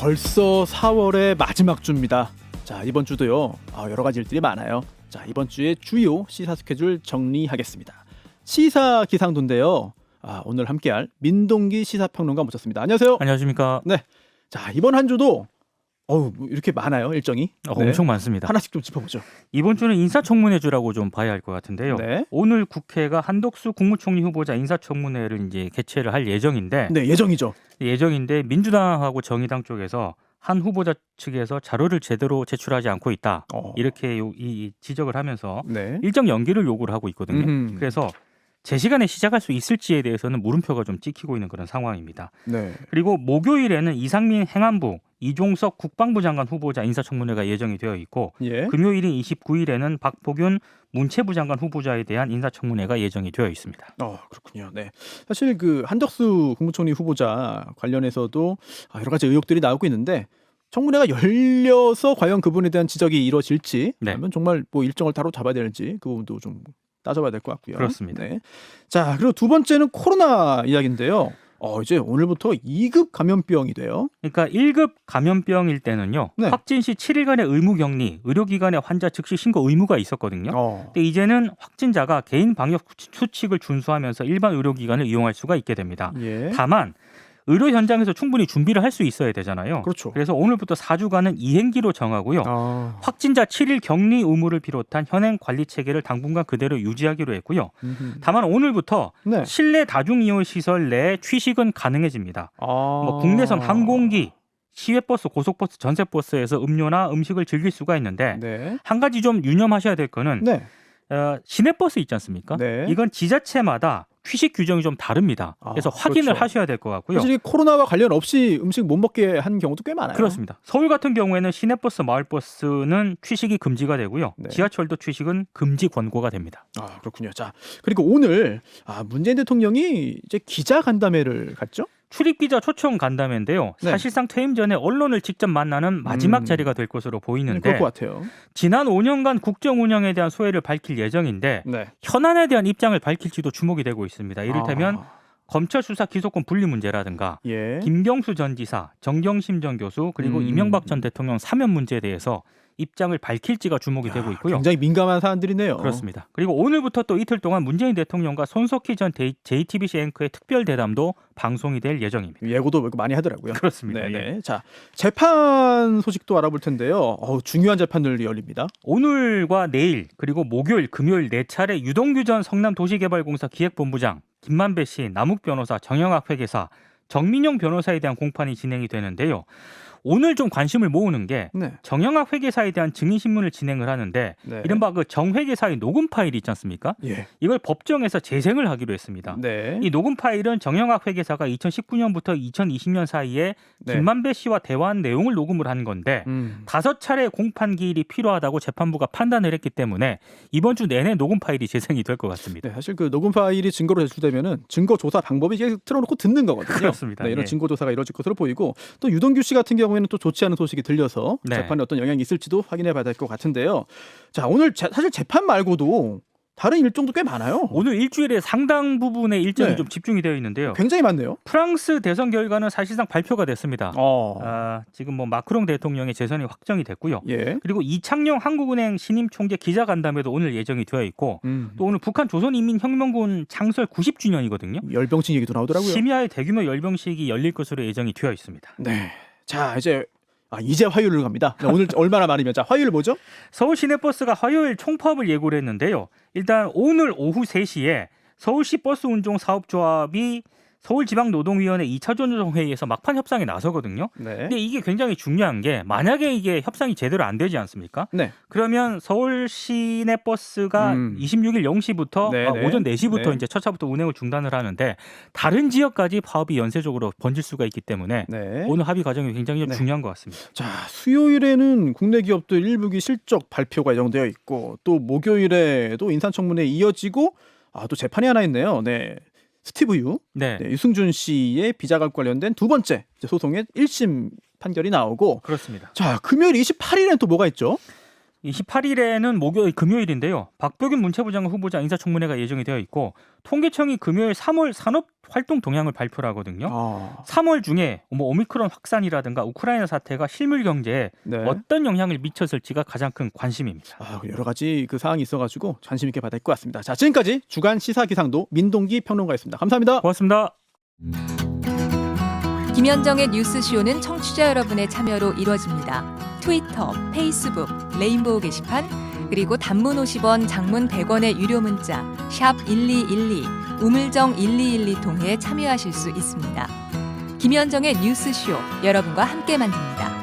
벌써 4월의 마지막 주입니다. 자, 이번 주도요. 여러 가지 일들이 많아요. 자, 이번 주의 주요 시사 스케줄 정리하겠습니다. 시사 기상도인데요. 오늘 함께할 민동기 시사평론가 모셨습니다. 안녕하세요. 안녕하십니까. 네. 자, 이번 한 주도 이렇게 많아요, 일정이. 네. 엄청 많습니다. 하나씩 좀 짚어보죠. 이번 주는 인사청문회 주라고 좀 봐야 할 것 같은데요. 네. 오늘 국회가 한덕수 국무총리 후보자 인사청문회를 이제 개최를 할 예정인데, 네, 예정인데 민주당하고 정의당 쪽에서 한 후보자 측에서 자료를 제대로 제출하지 않고 있다. 이렇게 이 지적을 하면서 네. 일정 연기를 요구를 하고 있거든요. 그래서 제 시간에 시작할 수 있을지에 대해서는 물음표가 좀 찍히고 있는 그런 상황입니다. 네. 그리고 목요일에는 이상민 행안부, 이종석 국방부 장관 후보자 인사청문회가 예정이 되어 있고, 예. 금요일인 29일에는 박보균 문체부 장관 후보자에 대한 인사청문회가 예정이 되어 있습니다. 그렇군요. 네. 사실 그 한덕수 국무총리 후보자 관련해서도 여러 가지 의혹들이 나오고 있는데 청문회가 열려서 과연 그분에 대한 지적이 이루어질지, 네. 아니면 정말 뭐 일정을 따로 잡아야 될지 그 부분도 좀 따져봐야 될 것 같고요. 그렇습니다. 네. 자, 그리고 두 번째는 코로나 이야기인데요. 이제 오늘부터 2급 감염병이 돼요. 그러니까 1급 감염병일 때는요. 네. 확진 시 7일간의 의무격리, 의료기관에 환자 즉시 신고 의무가 있었거든요. 근데 이제는 확진자가 개인 방역 수칙을 준수하면서 일반 의료기관을 이용할 수가 있게 됩니다. 예. 다만 의료 현장에서 충분히 준비를 할 수 있어야 되잖아요. 그렇죠. 그래서 오늘부터 4주간은 이행기로 정하고요. 확진자 7일 격리 의무를 비롯한 현행 관리 체계를 당분간 그대로 유지하기로 했고요. 다만 오늘부터 네. 실내 다중이용 시설 내 취식은 가능해집니다. 국내선 항공기, 시외버스, 고속버스, 전세버스에서 음료나 음식을 즐길 수가 있는데, 네. 한 가지 좀 유념하셔야 될 거는 네. 시내버스 있지 않습니까? 네. 이건 지자체마다 취식 규정이 좀 다릅니다. 그래서 확인을 그렇죠. 하셔야 될 것 같고요. 사실 코로나와 관련 없이 음식 못 먹게 한 경우도 꽤 많아요. 그렇습니다. 서울 같은 경우에는 시내버스, 마을버스는 취식이 금지가 되고요. 네. 지하철도 취식은 금지 권고가 됩니다. 그렇군요. 자, 그리고 오늘 문재인 대통령이 이제 기자 간담회를 갔죠? 출입기자 초청 간담회인데요. 네. 사실상 퇴임 전에 언론을 직접 만나는 마지막 자리가 될 것으로 보이는데, 그럴 것 같아요. 지난 5년간 국정 운영에 대한 소회를 밝힐 예정인데, 네. 현안에 대한 입장을 밝힐지도 주목이 되고 있습니다. 이를테면 검찰 수사 기소권 분리 문제라든가, 예. 김경수 전 지사, 정경심 전 교수, 그리고 이명박 전 대통령 사면 문제에 대해서 입장을 밝힐지가 주목이 되고 있고요. 굉장히 민감한 사안들이네요. 그렇습니다. 그리고 오늘부터 또 이틀 동안 문재인 대통령과 손석희 전 JTBC 앵커의 특별 대담도 방송이 될 예정입니다. 예고도 많이 하더라고요. 그렇습니다. 네네. 예. 자, 재판 소식도 알아볼 텐데요. 중요한 재판들이 열립니다. 오늘과 내일 그리고 목요일, 금요일 4차례 유동규 전 성남도시개발공사 기획본부장, 김만배 씨, 남욱 변호사, 정영학 회계사, 정민용 변호사에 대한 공판이 진행이 되는데요. 오늘 좀 관심을 모으는 게 네. 정영학 회계사에 대한 증인신문을 진행을 하는데, 네. 이른바 그 정 회계사의 녹음 파일이 있지 않습니까? 예. 이걸 법정에서 재생을 하기로 했습니다. 네. 이 녹음 파일은 정영학 회계사가 2019년부터 2020년 사이에 네. 김만배 씨와 대화한 내용을 녹음을 한 건데, 5차례 공판 기일이 필요하다고 재판부가 판단을 했기 때문에 이번 주 내내 녹음 파일이 재생이 될 것 같습니다. 네, 사실 그 녹음 파일이 증거로 제출되면은 증거 조사 방법이 이제 틀어놓고 듣는 거거든요. 그렇습니다. 네, 이런 예. 증거 조사가 이루어질 것으로 보이고, 또 유동규 씨 같은 경우에는 또 좋지 않은 소식이 들려서 네. 재판에 어떤 영향이 있을지도 확인해봐야 될 것 같은데요. 자, 오늘 사실 재판 말고도 다른 일정도 꽤 많아요. 오늘 일주일에 상당 부분의 일정이 네. 좀 집중이 되어 있는데요. 굉장히 많네요. 프랑스 대선 결과는 사실상 발표가 됐습니다. 어. 지금 뭐 마크롱 대통령의 재선이 확정이 됐고요. 예. 그리고 이창용 한국은행 신임 총재 기자간담회도 오늘 예정이 되어 있고, 또 오늘 북한 조선인민혁명군 창설 90주년이거든요. 열병식 얘기도 나오더라고요. 심야의 대규모 열병식이 열릴 것으로 예정이 되어 있습니다. 네. 자, 이제 화요일로 갑니다. 오늘 얼마나 많으면, 자, 화요일 뭐죠? 서울 시내버스가 화요일 총파업을 예고를 했는데요. 일단 오늘 오후 3시에 서울시 버스 운종 사업조합이 서울지방노동위원회 2차 조정회의에서 막판 협상에 나서거든요. 네. 근데 이게 굉장히 중요한 게, 만약에 이게 협상이 제대로 안 되지 않습니까? 네. 그러면 서울 시내버스가 26일 0시부터 네네. 오전 4시부터 네. 이제 첫 차부터 운행을 중단을 하는데, 다른 지역까지 파업이 연쇄적으로 번질 수가 있기 때문에 네. 오늘 합의 과정이 굉장히 좀 네. 중요한 것 같습니다. 자, 수요일에는 국내 기업들 일부기 실적 발표가 예정되어 있고, 또 목요일에도 인사청문회 이어지고, 또 재판이 하나 있네요. 네. 스티브 유, 네. 유승준 씨의 비자금 관련된 두 번째 소송의 1심 판결이 나오고, 그렇습니다. 자, 금요일 28일엔 또 뭐가 있죠? 28일에는 금요일인데요. 박병균 문체부 장관 후보자 인사청문회가 예정이 되어 있고 통계청이 금요일 3월 산업 활동 동향을 발표를 하거든요. 3월 중에 오미크론 확산이라든가 우크라이나 사태가 실물 경제에 네. 어떤 영향을 미쳤을지가 가장 큰 관심입니다. 여러 가지 그 사항이 있어가지고 관심 있게 봐야 될 것 같습니다. 자, 지금까지 주간 시사 기상도 민동기 평론가였습니다. 감사합니다. 고맙습니다. 김현정의 뉴스쇼는 청취자 여러분의 참여로 이루어집니다. 트위터, 페이스북, 레인보우 게시판, 그리고 단문 50원, 장문 100원의 유료 문자 샵 1212, 우물정 1212 통해 참여하실 수 있습니다. 김현정의 뉴스쇼, 여러분과 함께 만듭니다.